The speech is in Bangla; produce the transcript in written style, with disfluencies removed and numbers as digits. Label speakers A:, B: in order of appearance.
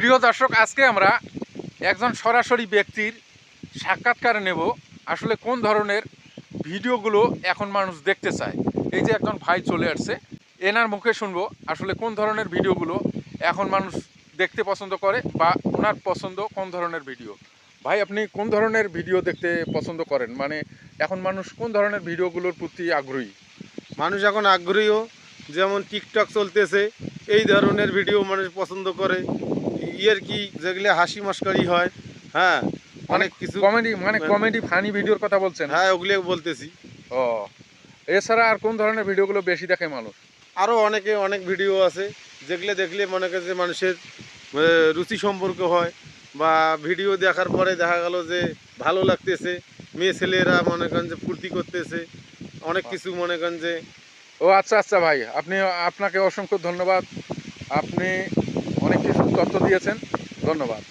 A: প্রিয় দর্শক, আজকে আমরা একজন সরাসরি ব্যক্তির সাক্ষাৎকার নেব। আসলে কোন ধরনের ভিডিওগুলো এখন মানুষ দেখতে চায়। এই যে একজন ভাই চলে আসছে, এনার মুখে শুনবো আসলে কোন ধরনের ভিডিওগুলো এখন মানুষ দেখতে পছন্দ করে বা ওনার পছন্দ কোন ধরনের ভিডিও। ভাই, আপনি কোন ধরনের ভিডিও দেখতে পছন্দ করেন? মানে এখন মানুষ কোন ধরনের ভিডিওগুলোর প্রতি আগ্রহী?
B: মানুষ এখন আগ্রহীও, যেমন টিকটক চলতেছে, এই ধরনের ভিডিও মানুষ পছন্দ করে। ইয়ের কি যেগুলো হাসি মশকারি হয়, হ্যাঁ, অনেক কিছু।
A: কমেডি ফানি ভিডিওর কথা বলছেন?
B: হ্যাঁ, ওগুলো বলতেছি।
A: ও, এছাড়া আর কোন ধরনের ভিডিওগুলো বেশি দেখে মানুষ?
B: আরও অনেক ভিডিও আছে যেগুলো দেখলে মনে করে যে মানুষের রুচি সম্পর্ক হয়, বা ভিডিও দেখার পরে দেখা গেল যে ভালো লাগতেছে, মেয়ে ছেলেরা মনে করেন যে ফুর্তি করতেছে, অনেক কিছু মনে করেন যে।
A: ও আচ্ছা আচ্ছা ভাই, আপনাকে অসংখ্য ধন্যবাদ। আপনি অনেক কিছু তথ্য দিয়েছেন, ধন্যবাদ।